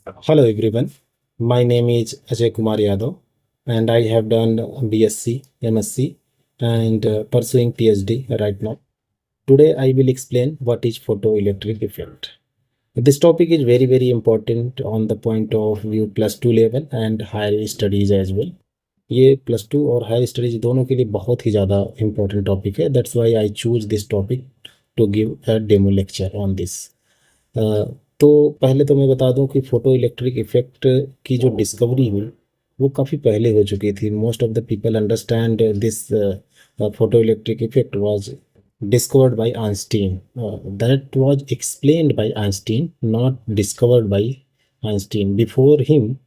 Hello everyone, my name is Ajay Kumar Yadav and I have done BSc, MSc and pursuing PhD right now. Today I will explain what is photoelectric effect. This topic is very important on the point of view plus 2 level and higher studies as well. ये plus two और higher studies दोनों के लिए बहुत ही ज़्यादा important topic है. That's why I choose this topic to give a demo lecture on this. तो पहले तो मैं बता दूं कि फोटो इलेक्ट्रिक इफेक्ट की जो डिस्कवरी हुई वो काफ़ी पहले हो चुकी थी. Most of the people understand this photo electric effect was discovered by Einstein. That was explained by Einstein, not discovered by Einstein. Before him,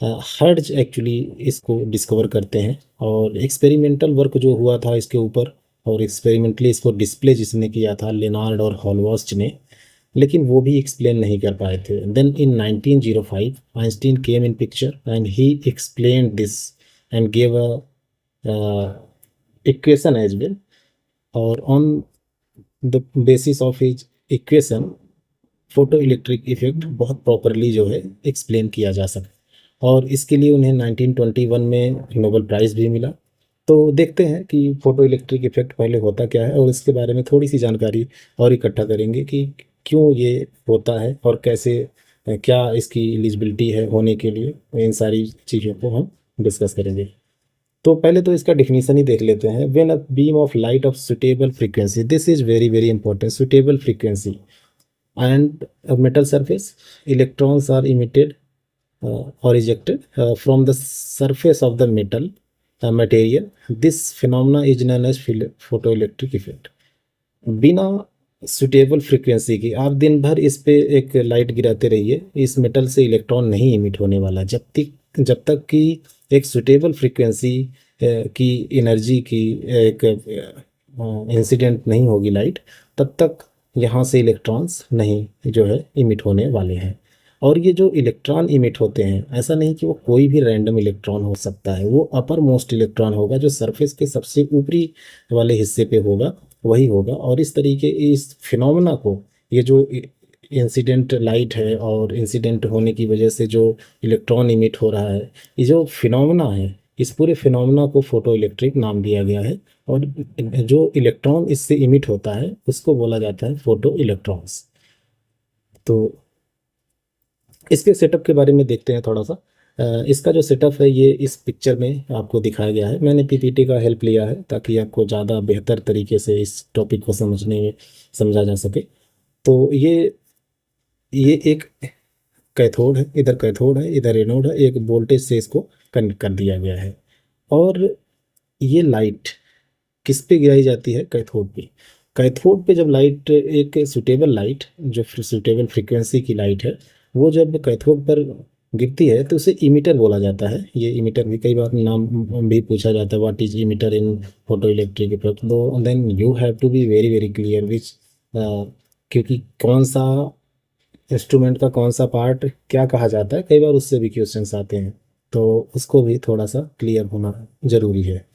hertz actually इसको डिस्कवर करते हैं और एक्सपेरिमेंटल वर्क जो हुआ था इसके ऊपर और एक्सपेरिमेंटली इसको डिस्प्ले जिसने किया था लेनार्ड और हॉलवास्ट ने, लेकिन वो भी एक्सप्लेन नहीं कर पाए थे. Then in 1905 Einstein came in picture and he explained this and gave a equation as well. और on the basis of his equation photo electric effect बहुत प्रॉपरली जो है एक्सप्लेन किया जा सके और इसके लिए उन्हें 1921 में नोबेल प्राइज़ भी मिला. तो देखते हैं कि फोटो इलेक्ट्रिक इफेक्ट पहले होता क्या है और इसके बारे में थोड़ी सी जानकारी और इकट्ठा करेंगे कि क्यों ये होता है और कैसे क्या इसकी एलिजिबिलिटी है होने के लिए. इन सारी चीज़ों को हम डिस्कस करेंगे. तो पहले तो इसका डेफिनेशन ही देख लेते हैं. When a beam of light of suitable frequency, this is very important, suitable frequency and a metal surface, electrons are emitted or ejected from the surface of the metal material. This phenomena is known as photoelectric effect. बिना suitable frequency की आप दिन भर इस पे एक light गिराते रहिए, इस मेटल से इलेक्ट्रॉन नहीं इमिट होने वाला. जब तक कि एक सुटेबल फ्रीक्वेंसी की एनर्जी की एक इंसिडेंट नहीं होगी लाइट, तब तक यहाँ से इलेक्ट्रॉन्स नहीं जो है इमिट होने वाले हैं. और ये जो इलेक्ट्रॉन इमिट होते हैं, ऐसा नहीं कि वो कोई भी रैंडम इलेक्ट्रॉन हो सकता है. वो अपर मोस्ट इलेक्ट्रॉन होगा जो सरफेस के सबसे ऊपरी वाले हिस्से पे होगा, वही होगा. और इस तरीके इस फिनोमेना को, ये जो इंसिडेंट लाइट है और इंसिडेंट होने की वजह से जो इलेक्ट्रॉन इमिट हो रहा है, ये जो फिनोमेना है, इस पूरे फिनोमेना को फोटो इलेक्ट्रिक नाम दिया गया है. और जो इलेक्ट्रॉन इससे इमिट होता है उसको बोला जाता है फोटो इलेक्ट्रॉन्स. तो इसके सेटअप के बारे में देखते हैं थोड़ा सा. इसका जो सेटअप है ये इस पिक्चर में आपको दिखाया गया है. मैंने पीपीटी का हेल्प लिया है ताकि आपको ज़्यादा बेहतर तरीके से इस टॉपिक को समझा जा सके. तो ये एक कैथोड है, इधर कैथोड है, इधर एनोड है. एक वोल्टेज से इसको कनेक्ट कर दिया गया है. और ये लाइट किस पे गिराई जाती है? कैथोड पे. कैथोड पे जब लाइट, एक सुटेबल लाइट जो सुटेबल फ्रीक्वेंसी की लाइट है, वो जब कैथोड पर गिरती है तो उसे इमीटर बोला जाता है. ये इमीटर भी कई बार नाम भी पूछा जाता है, what is emitter in photo electric effect. दो then you have to be very clear which, क्योंकि कौन सा इंस्ट्रूमेंट का कौन सा पार्ट क्या कहा जाता है, कई बार उससे भी क्वेश्चंस आते हैं. तो उसको भी थोड़ा सा क्लियर होना जरूरी है.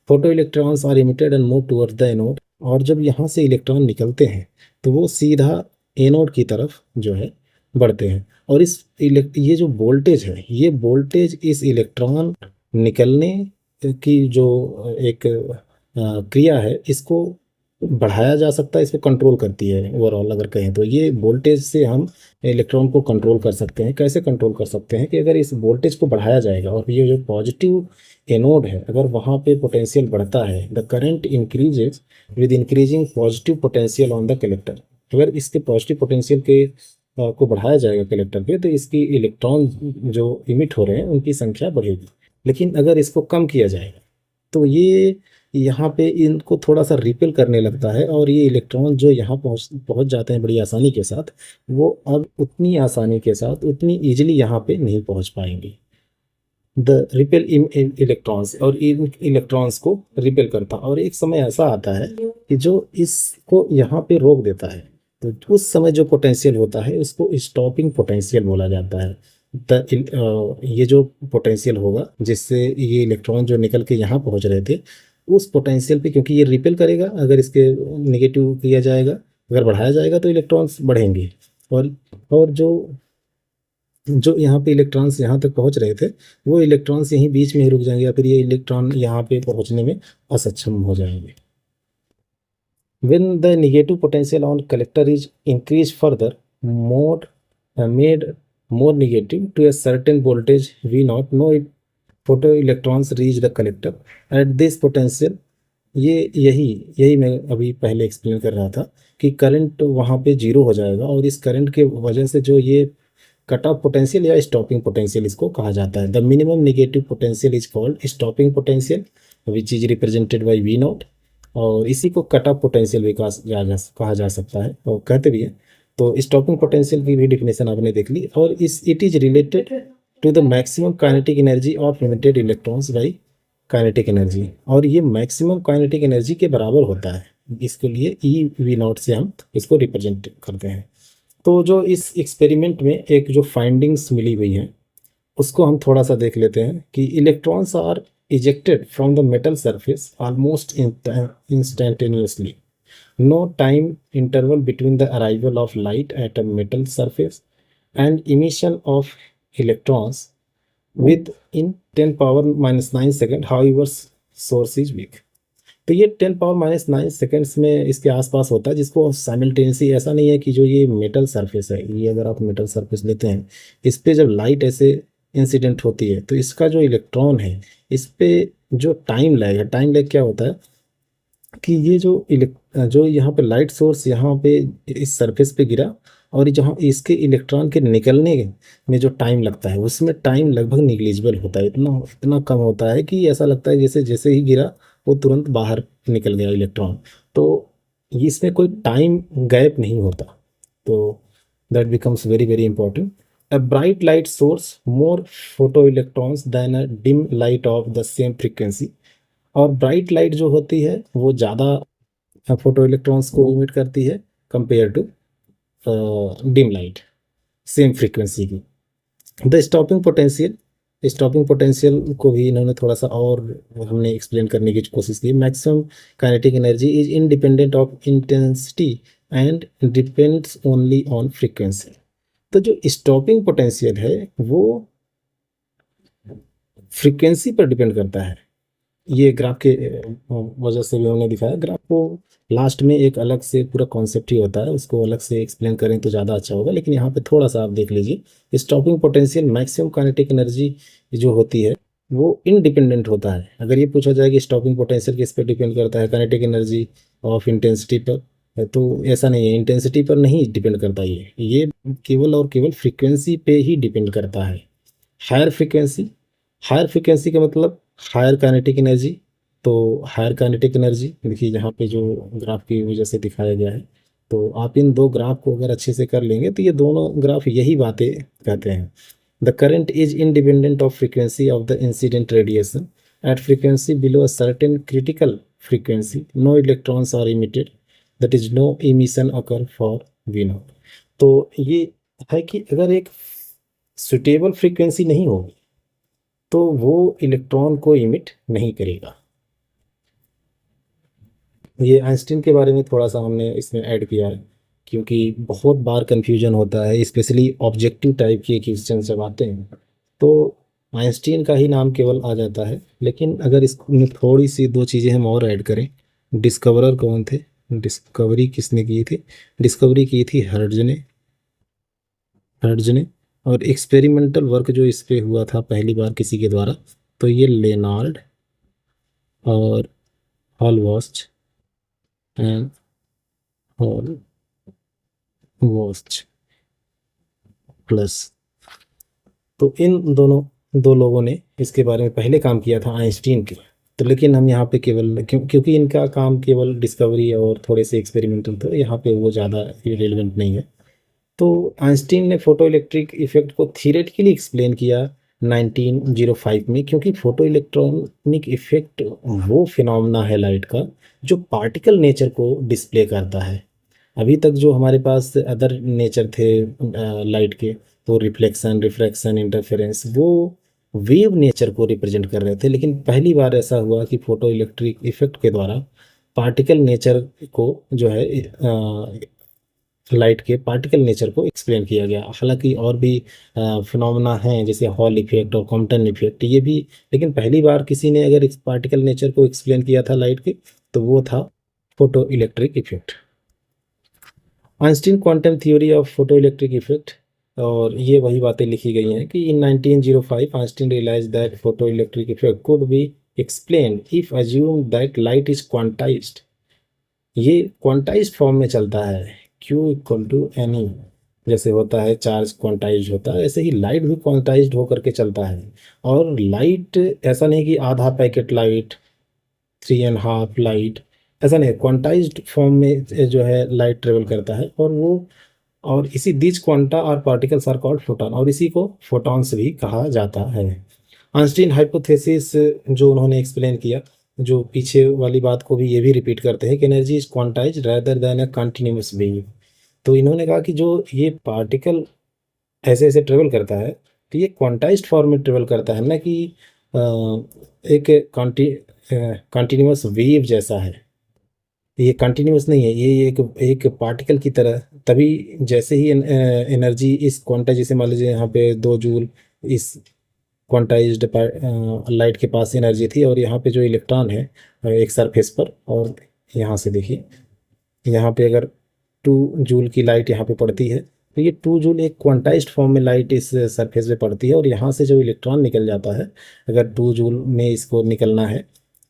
Photoelectrons are emitted and move towards the anode. और जब यहाँ से इलेक्ट्रॉन निकलते हैं तो वो सीधा एनोड की तरफ जो है बढ़ते हैं. और ये जो वोल्टेज है, ये वोल्टेज इस इलेक्ट्रॉन निकलने की जो एक क्रिया है, इसको बढ़ाया जा सकता है, इसको कंट्रोल करती है. ओवरऑल अगर कहें तो ये वोल्टेज से हम इलेक्ट्रॉन को कंट्रोल कर सकते हैं. कैसे कंट्रोल कर सकते हैं कि अगर इस वोल्टेज को बढ़ाया जाएगा और ये जो पॉजिटिव एनोड है, अगर वहाँ पे पोटेंशियल बढ़ता है, the current increases with increasing positive potential on the collector. अगर इसके पॉजिटिव पोटेंशियल के को बढ़ाया जाएगा कलेक्टर पे, तो इसकी इलेक्ट्रॉन जो इमिट हो रहे हैं उनकी संख्या बढ़ेगी. लेकिन अगर इसको कम किया जाएगा तो ये यहाँ पे इनको थोड़ा सा रिपेल करने लगता है और ये इलेक्ट्रॉन जो यहाँ पहुँच जाते हैं बड़ी आसानी के साथ, वो अब उतनी आसानी के साथ उतनी इजीली यहाँ पे नहीं पहुँच पाएंगे. द रिपेल इलेक्ट्रॉन्स, और इन इलेक्ट्रॉन्स को रिपेल करता. और एक समय ऐसा आता है कि जो इसको यहाँ पे रोक देता है, तो उस समय जो पोटेंशियल होता है उसको स्टॉपिंग पोटेंशियल बोला जाता है. ये जो पोटेंशियल होगा जिससे ये इलेक्ट्रॉन जो निकल के यहाँ पहुँच रहे थे, उस पोटेंशियल पे, क्योंकि ये रिपेल करेगा, अगर इसके नेगेटिव किया जाएगा, अगर बढ़ाया जाएगा तो इलेक्ट्रॉन्स बढ़ेंगे. और जो जो यहाँ पे इलेक्ट्रॉन्स यहाँ तक पहुँच रहे थे, वो इलेक्ट्रॉन्स यहीं बीच में ही रुक जाएंगे, या फिर ये इलेक्ट्रॉन यहाँ पे पहुँचने में असक्षम हो जाएंगे। When the negative potential on collector is increased further, more made more negative to a certain voltage V naught, no photoelectrons reach the collector at this potential। ये यही यही मैं अभी पहले एक्सप्लेन कर रहा था कि करंट वहाँ पे जीरो हो जाएगा, और इस करंट के वजह से जो ये कट ऑफ पोटेंशियल या स्टॉपिंग पोटेंशियल इसको कहा जाता है। The minimum negative potential is called stopping potential which is represented by V naught, और इसी को कट ऑफ पोटेंशियल भी कहा जा सकता है और कहते भी हैं। तो स्टॉपिंग पोटेंशियल की भी डिफिनेशन आपने देख ली, और it is related to the maximum kinetic energy of limited electrons by kinetic energy, और ये मैक्सिमम काइनेटिक एनर्जी के बराबर होता है। इसके लिए ई वी नॉट से हम इसको रिप्रेजेंट करते हैं। तो जो इस एक्सपेरिमेंट में एक जो फाइंडिंग्स मिली हुई हैं उसको हम थोड़ा सा देख लेते हैं कि electrons are ejected from the metal surface almost instantaneously. No time interval between the arrival of light at a metal surface and emission of electrons within 10 power minus 9 second, however source is weak। तो ये 10 power minus 9 seconds में इसके आसपास होता है, जिसको simultaneously, ऐसा नहीं है कि जो ये मेटल सरफेस है, ये अगर आप मेटल सरफेस लेते हैं, इस पे जब लाइट ऐसे इंसिडेंट होती है तो इसका जो इलेक्ट्रॉन है इस पे जो टाइम लैग, टाइम लैग क्या होता है कि ये जो यहाँ पे लाइट सोर्स यहाँ पे इस सरफेस पे गिरा, और जहाँ इसके इलेक्ट्रॉन के निकलने में जो टाइम लगता है उसमें टाइम लगभग निग्लिजिबल होता है, इतना इतना कम होता है कि ऐसा लगता है जैसे जैसे ही गिरा वो तुरंत बाहर निकल गया इलेक्ट्रॉन। तो इसमें कोई टाइम गैप नहीं होता। तो that becomes very very important. A bright light source more photoelectrons than a dim light of the same frequency। और ब्राइट लाइट जो होती है वो ज़्यादा फोटो इलेक्ट्रॉन्स को इमिट करती है compare to dim light same frequency की। द स्टॉपिंग पोटेंशियल को भी इन्होंने थोड़ा सा और हमने एक्सप्लेन करने की कोशिश की। Maximum kinetic energy is independent of intensity and depends only on frequency. तो जो स्टॉपिंग पोटेंशियल है वो फ्रीक्वेंसी पर डिपेंड करता है। ये ग्राफ के वजह से भी हमने दिखाया। ग्राफ को लास्ट में एक अलग से पूरा कॉन्सेप्ट ही होता है, उसको अलग से एक्सप्लेन करें तो ज़्यादा अच्छा होगा, लेकिन यहाँ पे थोड़ा सा आप देख लीजिए। Stopping potential maximum kinetic energy जो होती है वो इनडिपेंडेंट होता है। अगर ये पूछा जाए कि स्टॉपिंग पोटेंशियल किस पर डिपेंड करता है, काइनेटिक एनर्जी ऑफ इंटेंसिटी पर, तो ऐसा नहीं है, इंटेंसिटी पर नहीं डिपेंड करता। ये केवल और केवल फ्रीक्वेंसी पे ही डिपेंड करता है। हायर फ्रीक्वेंसी का मतलब हायर काइनेटिक एनर्जी। तो हायर काइनेटिक एनर्जी देखिए यहाँ पे जो ग्राफ की वजह से दिखाया गया है। तो आप इन दो ग्राफ को अगर अच्छे से कर लेंगे तो ये दोनों ग्राफ यही बातें कहते हैं। The current is independent of frequency of the incident radiation at frequency below a certain critical frequency no electrons are emitted, that is no emission occur for V naught. तो ये है कि अगर एक सुटेबल फ्रीक्वेंसी नहीं होगी तो वो इलेक्ट्रॉन को इमिट नहीं करेगा। ये आइंस्टीन के बारे में थोड़ा सा हमने इसमें ऐड किया है, क्योंकि बहुत बार कंफ्यूजन होता है, स्पेशली ऑब्जेक्टिव टाइप के क्वेश्चन जब आते हैं तो आइंस्टीन का ही नाम केवल आ जाता है। लेकिन अगर इसमें थोड़ी सी दो चीज़ें हम और ऐड करें, डिस्कवरर कौन थे, डिस्कवरी किसने की थी, डिस्कवरी की थी हर्ट्ज ने। और एक्सपेरिमेंटल वर्क जो इस पे हुआ था पहली बार किसी के द्वारा, तो ये लेनार्ड और हॉलवॉस्ट एंड हॉलवॉस्ट प्लस। तो इन दो लोगों ने इसके बारे में पहले काम किया था आइंस्टीन के। तो लेकिन हम यहाँ पे केवल क्योंकि इनका काम केवल डिस्कवरी और थोड़े से एक्सपेरिमेंटल था, यहाँ पे वो ज़्यादा रिलेवेंट नहीं है। तो आइंस्टीन ने फोटो इलेक्ट्रिक इफेक्ट को थियरेटिकली एक्सप्लेन किया 1905 में, क्योंकि फोटो इलेक्ट्रॉनिक इफेक्ट वो फिनोमेना है लाइट का जो पार्टिकल नेचर को डिस्प्ले करता है। अभी तक जो हमारे पास अदर नेचर थे लाइट के, तो रिफ्लेक्शन, रिफ्रैक्शन, इंटरफेरेंस, वो वेव नेचर को रिप्रेजेंट कर रहे थे। लेकिन पहली बार ऐसा हुआ कि फोटो इलेक्ट्रिक इफेक्ट के द्वारा पार्टिकल नेचर को जो है लाइट के पार्टिकल नेचर को एक्सप्लेन किया गया। हालांकि और भी फिनोमेना हैं जैसे हॉल इफेक्ट और कॉम्पटन इफेक्ट, ये भी, लेकिन पहली बार किसी ने अगर इस पार्टिकल नेचर को एक्सप्लेन किया था लाइट के, तो वो था photo electric effect. Einstein quantum theory of photo electric effect, और ये वही बातें लिखी गई हैं कि in 1905 Einstein realise that photo electric effect could be explain if assume that light is quantised. ये क्वांटाइज्ड फॉर्म में चलता है, Q equal to n e, जैसे होता है चार्ज क्वांटाइज होता है, ऐसे ही लाइट भी क्वांटाइज्ड होकर के चलता है। और लाइट ऐसा नहीं कि आधा पैकेट लाइट, 3.5 लाइट, ऐसा नहीं, क्वांटाइज्ड फॉर्म में जो है लाइट ट्रेवल करता है। और वो, और इसी दिस क्वांटा और पार्टिकल्स आर कॉल्ड फोटॉन, और इसी को फोटॉन्स भी कहा जाता है। आइंस्टीन हाइपोथेसिस जो उन्होंने एक्सप्लेन किया, जो पीछे वाली बात को भी ये भी रिपीट करते हैं कि energy is quantize rather than a continuous wave. तो इन्होंने कहा कि जो ये पार्टिकल ऐसे ऐसे ट्रेवल करता है, तो ये क्वांटाइज्ड फॉर्म में ट्रेवल करता है, ना कि एक कंटिन्यूअस वेव जैसा है। ये कंटिन्यूअस नहीं है, ये एक एक पार्टिकल की तरह। तभी जैसे ही एनर्जी इस क्वांटा, जैसे मान लीजिए यहाँ पे 2 जूल इस क्वांटाइज्ड लाइट के पास एनर्जी थी, और यहाँ पे जो इलेक्ट्रॉन है एक सरफेस पर, और यहाँ से देखिए, यहाँ पे अगर 2 जूल की लाइट यहाँ पे पड़ती है, तो ये 2 जूल एक क्वांटाइज्ड फॉर्म में लाइट इस सरफेस पे पड़ती है, और यहाँ से जो इलेक्ट्रॉन निकल जाता है, अगर 2 जूल में इसको निकलना है,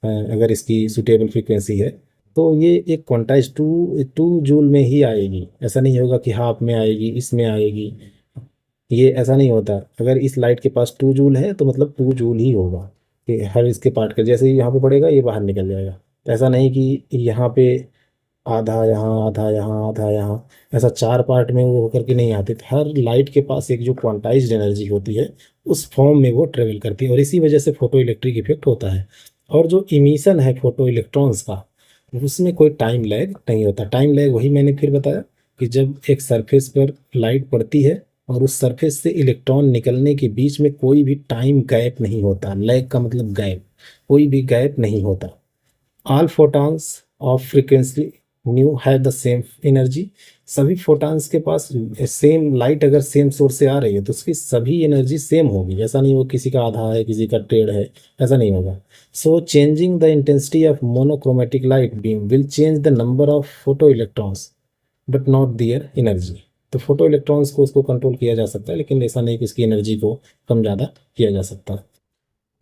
अगर इसकी सुटेबल फ्रीक्वेंसी है, तो ये एक क्वांटाइज टू टू जूल में ही आएगी। ऐसा नहीं होगा कि हाफ में आएगी, इसमें आएगी, ये ऐसा नहीं होता। अगर इस लाइट के पास 2 जूल है तो मतलब 2 जूल ही होगा, कि हर इसके पार्ट का जैसे ही यहाँ पे पड़ेगा ये बाहर निकल जाएगा। तो ऐसा नहीं कि यहाँ पे आधा यहाँ, आधा यहाँ, आधा यहाँ, ऐसा 4 पार्ट में वो होकर के नहीं आते। हर लाइट के पास एक जो क्वांटाइज्ड एनर्जी होती है उस फॉर्म में वो ट्रेवल करती है, और इसी वजह से फोटो इलेक्ट्रिक इफेक्ट होता है। और जो इमिशन है फोटो इलेक्ट्रॉन्स का, उसमें कोई टाइम लैग नहीं होता। टाइम लैग वही मैंने फिर बताया कि जब एक सरफेस पर लाइट पड़ती है और उस सरफेस से इलेक्ट्रॉन निकलने के बीच में कोई भी टाइम गैप नहीं होता। लैग का मतलब गैप, कोई भी गैप नहीं होता। All photons of frequency new have the same energy. सभी फोटॉन्स के पास सेम लाइट, अगर सेम सोर्स से आ रही है तो उसकी सभी एनर्जी सेम होगी। ऐसा नहीं हो किसी का आधा है किसी का 1.5 है, ऐसा नहीं होगा। So changing the intensity of monochromatic light beam will change the number of photo electrons but not their energy. तो फोटो इलेक्ट्रॉन्स को उसको कंट्रोल किया जा सकता है, लेकिन ऐसा नहीं कि इसकी एनर्जी को कम ज़्यादा किया जा सकता।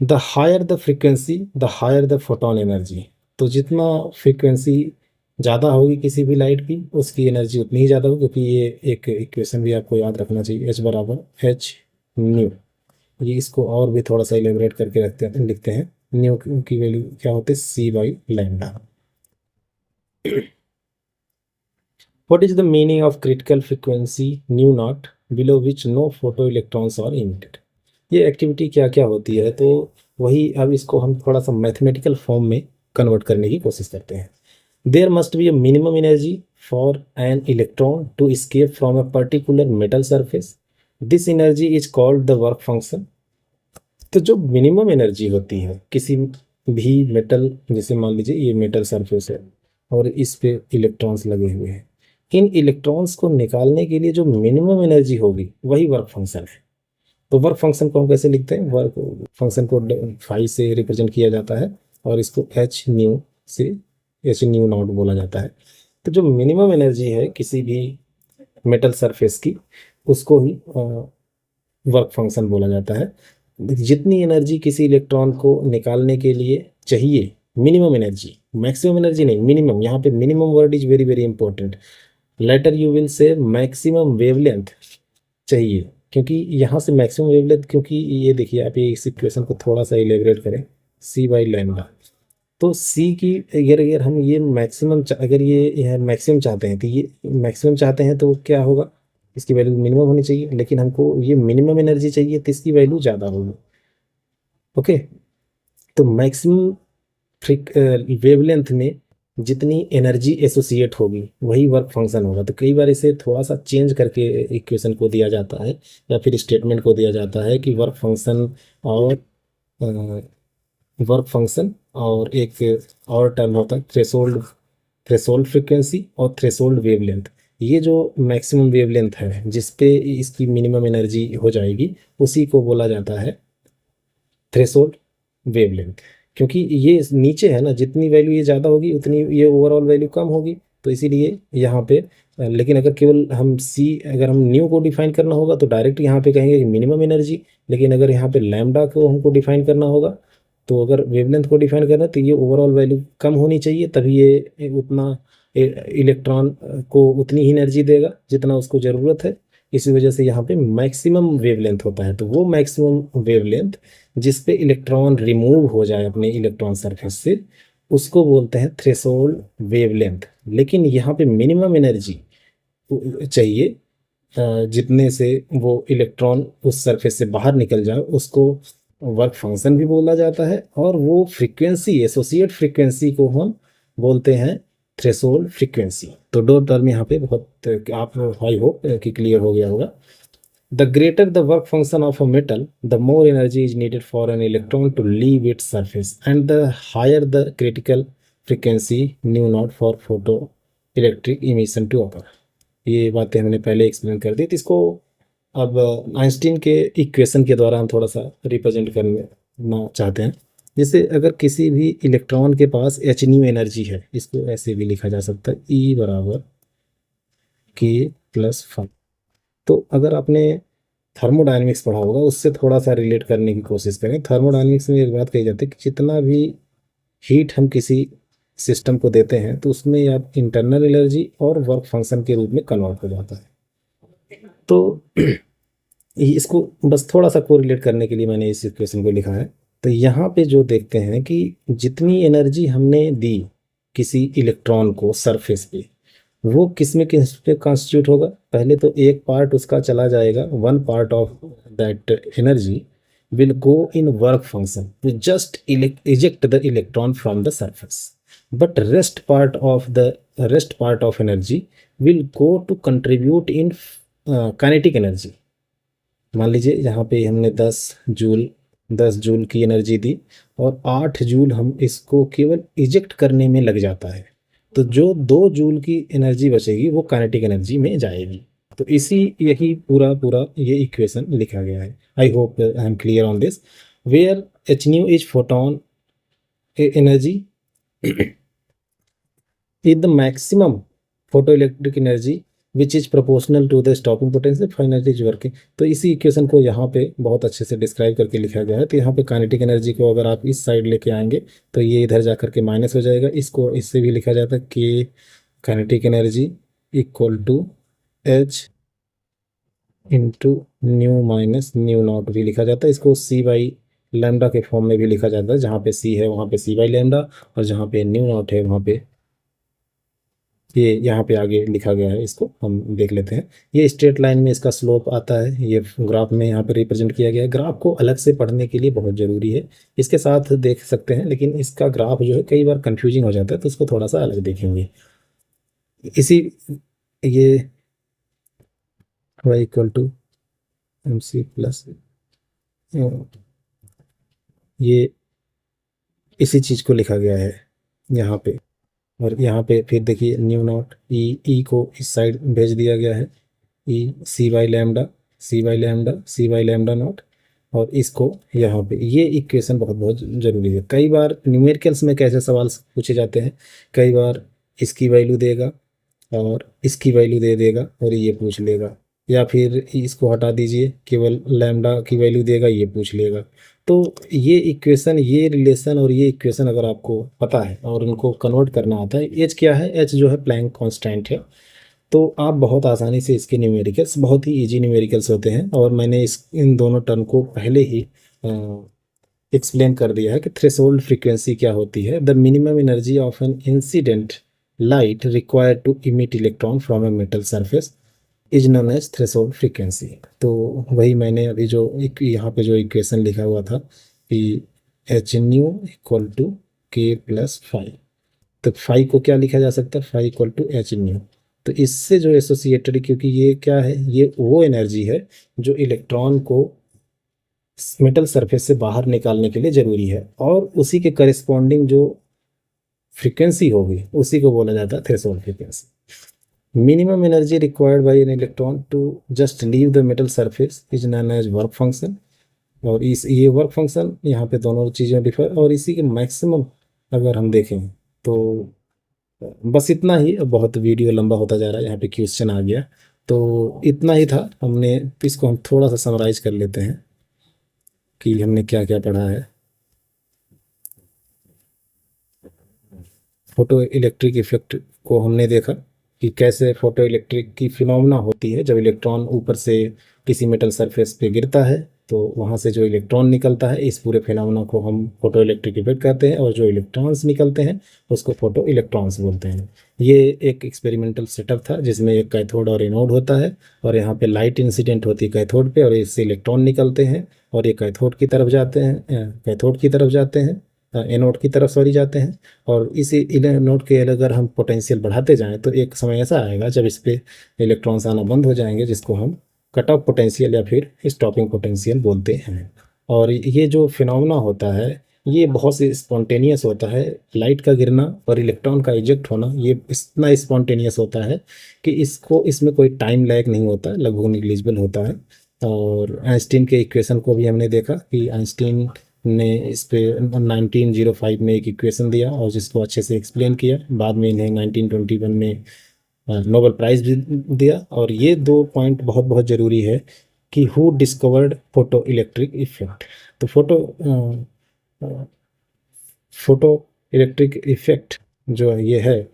The higher the frequency the higher the photon energy. तो जितना फ्रीक्वेंसी ज़्यादा होगी किसी भी लाइट की, उसकी एनर्जी उतनी ही ज़्यादा होगी, क्योंकि ये एक इक्वेशन भी आपको याद रखना चाहिए, H बराबर एच न्यू। ये इसको और भी थोड़ा सा इलेबरेट करके लिखते हैं। न्यू की वैल्यू क्या होती है, C/λ। What is the meaning of critical frequency nu naught below which no photo electrons are emitted? ये एक्टिविटी क्या क्या होती है, तो वही अब इसको हम थोड़ा सा मैथमेटिकल फॉर्म में कन्वर्ट करने की कोशिश करते हैं। There must be a minimum energy for an electron to escape from a particular metal surface. This energy is called the work function. तो जो मिनिमम एनर्जी होती है किसी भी मेटल, जैसे मान लीजिए ये मेटल सरफेस है और इस पे इलेक्ट्रॉन्स लगे हुए हैं, इन इलेक्ट्रॉन्स को निकालने के लिए जो मिनिमम एनर्जी होगी वही वर्क फंक्शन है। तो वर्क फंक्शन को हम कैसे लिखते हैं, वर्क फंक्शन को फाई से रिप्रेजेंट किया जाता है, और इसको एच न्यू से, एच न्यू नॉट बोला जाता है। तो जो मिनिमम एनर्जी है किसी भी मेटल सरफेस की, उसको ही वर्क फंक्शन बोला जाता है। जितनी एनर्जी किसी इलेक्ट्रॉन को निकालने के लिए चाहिए, मिनिमम एनर्जी, मैक्सिमम एनर्जी नहीं, मिनिमम। यहाँ पे minimum word is very very important. Later you will say maximum wavelength चाहिए, क्योंकि यहाँ से मैक्सिमम वेवलेंथ, क्योंकि ये देखिए आप, ये इस इक्वेशन को थोड़ा सा इलेबरेट करें, C/λ। तो C की अगर हम ये मैक्सिमम, अगर ये मैक्सिमम चाहते हैं, तो ये मैक्सिमम चाहते हैं तो क्या होगा, इसकी वैल्यू मिनिमम होनी चाहिए, लेकिन हमको ये मिनिमम एनर्जी चाहिए तो इसकी वैल्यू ज़्यादा होगी। ओके, तो मैक्सिमम वेवलेंथ में जितनी एनर्जी एसोसिएट होगी वही वर्क फंक्शन होगा। तो कई बार इसे थोड़ा सा चेंज करके इक्वेशन को दिया जाता है, या फिर स्टेटमेंट को दिया जाता है कि वर्क फंक्शन और वर्क फंक्शन और एक और टर्म होता है थ्रेशोल्ड, थ्रेशोल्ड फ्रीक्वेंसी और थ्रेशोल्ड वेवलेंथ। ये जो मैक्सिमम वेवलेंथ है जिस पे इसकी मिनिमम एनर्जी हो जाएगी, उसी को बोला जाता है थ्रेशोल्ड वेवलेंथ। क्योंकि ये नीचे है ना, जितनी वैल्यू ये ज़्यादा होगी उतनी ये ओवरऑल वैल्यू कम होगी, तो इसीलिए यहाँ पे लेकिन अगर केवल हम अगर हम न्यू को डिफाइन करना होगा तो डायरेक्ट यहाँ पे कहेंगे कि मिनिमम एनर्जी। लेकिन अगर यहाँ पे लैम्डा को हमको डिफाइन करना होगा, तो अगर वेवलेंथ को डिफाइन करना है तो ये ओवरऑल वैल्यू कम होनी चाहिए, तभी ये उतना इलेक्ट्रॉन को उतनी ही एनर्जी देगा जितना उसको ज़रूरत है। इसी वजह से यहाँ पे मैक्सिमम वेवलेंथ होता है। तो वो मैक्सिमम वेवलेंथ जिस पे इलेक्ट्रॉन रिमूव हो जाए अपने इलेक्ट्रॉन सरफेस से, उसको बोलते हैं थ्रेशोल्ड वेवलेंथ। लेकिन यहाँ पे मिनिमम एनर्जी चाहिए जितने से वो इलेक्ट्रॉन उस सरफेस से बाहर निकल जाए, उसको वर्क फंक्शन भी बोला जाता है। और वो फ्रीक्वेंसी, एसोसिएट फ्रीक्वेंसी को हम बोलते हैं थ्रेशोल्ड फ्रीक्वेंसी। तो दो टर्म यहाँ पे बहुत आप आई होप कि क्लियर हो गया होगा। The greater the work function of a metal, the more energy is needed for an electron to leave its surface and the higher the critical frequency nu naught for photoelectric emission to occur. ये बातें हमने पहले explain कर दी, तो इसको अब Einstein के equation के द्वारा हम थोड़ा सा रिप्रेजेंट करना चाहते हैं। जैसे अगर किसी भी इलेक्ट्रॉन के पास एच न्यू एनर्जी है, इसको ऐसे भी लिखा जा सकता है E बराबर K+5। तो अगर आपने थर्मोडायनेमिक्स पढ़ा होगा, उससे थोड़ा सा रिलेट करने की कोशिश करें। थर्मोडायनेमिक्स में एक बात कही जाती है कि जितना भी हीट हम किसी सिस्टम को देते हैं तो उसमें या इंटरनल एनर्जी और वर्क फंक्शन के रूप में कन्वर्ट हो जाता है। तो इसको बस थोड़ा सा कोरिलेट करने के लिए मैंने इस इक्वेशन को लिखा है। तो यहाँ पे जो देखते हैं कि जितनी एनर्जी हमने दी किसी इलेक्ट्रॉन को सरफेस पे, वो किस पे कॉन्स्टिट्यूट होगा। पहले तो एक पार्ट उसका चला जाएगा, one part of that energy will go in work function to just eject the electron from the surface, but rest part of energy will go to contribute in kinetic energy। मान लीजिए यहाँ पे हमने 10 joule की energy दी और 8 joule हम इसको केवल इजेक्ट करने में लग जाता है, तो जो 2 जूल की एनर्जी बचेगी वो काइनेटिक एनर्जी में जाएगी। तो यही पूरा ये इक्वेशन लिखा गया है। I hope I am clear on this. Where h nu is photon energy is the maximum photoelectric energy which is proportional to the stopping potential finite is working. तो इसी इक्वेशन को यहाँ पे बहुत अच्छे से डिस्क्राइब करके लिखा गया है। तो यहाँ पे काइनेटिक एनर्जी को अगर आप इस साइड लेके आएंगे तो ये इधर जा करके माइनस हो जाएगा। इसको इससे भी लिखा जाता है कि kinetic energy equal to h into nu minus nu naught भी लिखा जाता है। इसको C बाई लैम्डा के फॉर्म में भी लिखा जाता है। जहाँ पे C है वहाँ पे C बाई लैम्डा, और जहाँ पे न्यू नॉट है वहाँ पे ये यहाँ पे आगे लिखा गया है। इसको हम देख लेते हैं। ये स्ट्रेट लाइन में इसका स्लोप आता है, ये ग्राफ में यहाँ पे रिप्रेजेंट किया गया है। ग्राफ को अलग से पढ़ने के लिए बहुत ज़रूरी है, इसके साथ देख सकते हैं, लेकिन इसका ग्राफ जो है कई बार कन्फ्यूजिंग हो जाता है, तो उसको थोड़ा सा अलग देखेंगे। ये y equal to MC plus ये इसी चीज़ को लिखा गया है यहाँ पे। और यहाँ पे फिर देखिए न्यू नॉट ई को इस साइड भेज दिया गया है, C by lambda C by lambda naught, और इसको यहाँ पे। ये इक्वेशन बहुत ज़रूरी है। कई बार न्यूमेरिकल्स में कैसे सवाल पूछे जाते हैं, कई बार इसकी वैल्यू देगा और इसकी वैल्यू दे देगा और ये पूछ लेगा, या फिर इसको हटा दीजिए केवल लैम्डा की वैल्यू देगा, ये पूछ लेगा। तो ये इक्वेशन, ये रिलेशन और ये इक्वेशन अगर आपको पता है और उनको कन्वर्ट करना आता है। एच क्या है? एच जो है प्लैंक कांस्टेंट है। तो आप बहुत आसानी से इसके न्यूमेरिकल्स, बहुत ही इजी न्यूमेरिकल्स होते हैं, और मैंने इन दोनों टर्म को पहले ही एक्सप्लेन कर दिया है कि थ्रेशोल्ड फ्रीक्वेंसी क्या होती है। The minimum energy of an incident light required to emit electron from a metal surface is known as threshold frequency. तो वही मैंने अभी जो यहाँ पे जो इक्वेशन लिखा हुआ था कि H new equal to K+5, तो 5 को क्या लिखा जा सकता है? 5 इक्वल टू एच न्यू। तो इससे जो एसोसिएटेड, क्योंकि ये क्या है, ये वो एनर्जी है जो इलेक्ट्रॉन को मेटल सरफेस से बाहर निकालने के लिए ज़रूरी है, और उसी के करिस्पॉन्डिंग जो फ्रीक्वेंसी होगी उसी को बोला जाता है threshold frequency. Minimum energy required by an electron to just leave the metal surface is known as work function. और इस ये वर्क फंक्शन यहाँ पे दोनों चीज़ें डिफर, और इसी के मैक्सिमम अगर हम देखें तो बस इतना ही। अब बहुत वीडियो लंबा होता जा रहा है, यहाँ पे क्वेश्चन आ गया, तो इतना ही था। हमने इसको हम थोड़ा सा समराइज कर लेते हैं कि हमने क्या क्या पढ़ा है। फोटो इलेक्ट्रिक इफेक्ट को हमने देखा कि कैसे फोटो इलेक्ट्रिक की फिनोमेना होती है। जब इलेक्ट्रॉन ऊपर से किसी मेटल सरफेस पे गिरता है तो वहाँ से जो इलेक्ट्रॉन निकलता है, इस पूरे फिनोमेना को हम फोटो इलेक्ट्रिक इफेक्ट कहते हैं। और जो इलेक्ट्रॉन्स निकलते हैं उसको फोटो इलेक्ट्रॉन्स बोलते हैं। ये एक एक्सपेरिमेंटल सेटअप था जिसमें एक कैथोड और एनोड होता है, और यहाँ पे लाइट इंसिडेंट होती है कैथोड पे, और इससे इलेक्ट्रॉन निकलते हैं और ये कैथोड की तरफ जाते हैं, कैथोड की तरफ जाते हैं, एनोड की तरफ सॉरी जाते हैं। और इसी एनोड के अगर हम पोटेंशियल बढ़ाते जाएं तो एक समय ऐसा आएगा जब इस पे इलेक्ट्रॉन्स आना बंद हो जाएंगे, जिसको हम कट ऑफ पोटेंशियल या फिर स्टॉपिंग पोटेंशियल बोलते हैं। और ये जो फिनोमेना होता है ये बहुत से स्पॉन्टेनियस होता है। लाइट का गिरना और इलेक्ट्रॉन का इजेक्ट होना ये इतना स्पॉन्टेनियस होता है कि इसमें कोई टाइम लैग नहीं होता, लगभग निग्लिजिबल होता है। और आइंस्टीन के इक्वेशन को भी हमने देखा कि आइंस्टीन ने इस पे 1905 में एक इक्वेशन दिया और जिसको अच्छे से एक्सप्लेन किया। बाद में इन्हें 1921 में नोबेल प्राइज भी दिया। और ये दो पॉइंट बहुत बहुत ज़रूरी है कि who discovered photo electric effect. तो फोटो इलेक्ट्रिक इफेक्ट जो ये है,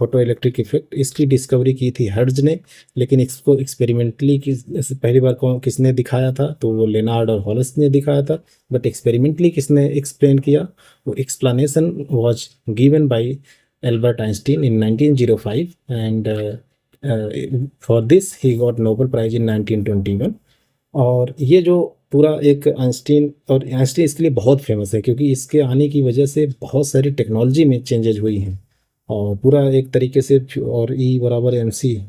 फोटो इलेक्ट्रिक इफेक्ट, इसकी डिस्कवरी की थी हर्ट्ज ने। लेकिन इसको एक्सपेरिमेंटली पहली बार किसने दिखाया था, तो वो लेनार्ड और हॉलस ने दिखाया था। बट एक्सपेरिमेंटली किसने एक्सप्लेन किया, वो explanation was given by Albert Einstein in 1905 and for this he got Nobel prize in 1921। और ये जो पूरा एक आइंस्टीन, और आइंस्टीन इसके लिए बहुत फेमस है क्योंकि इसके आने की वजह से बहुत सारी टेक्नोलॉजी में चेंजेज हुई हैं। और पूरा एक तरीके से, और ई बराबर एम सी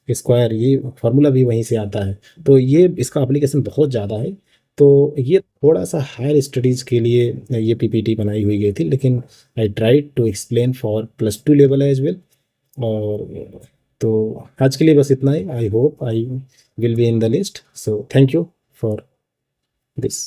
स्क्वायर, ये फार्मूला भी वहीं से आता है। तो ये इसका एप्लीकेशन बहुत ज़्यादा है। तो ये थोड़ा सा हायर स्टडीज़ के लिए ये पीपीटी बनाई हुई गई थी, लेकिन I tried to explain for +2 level as well. और तो आज के लिए बस इतना ही। I hope I will be in the list, so thank you for this.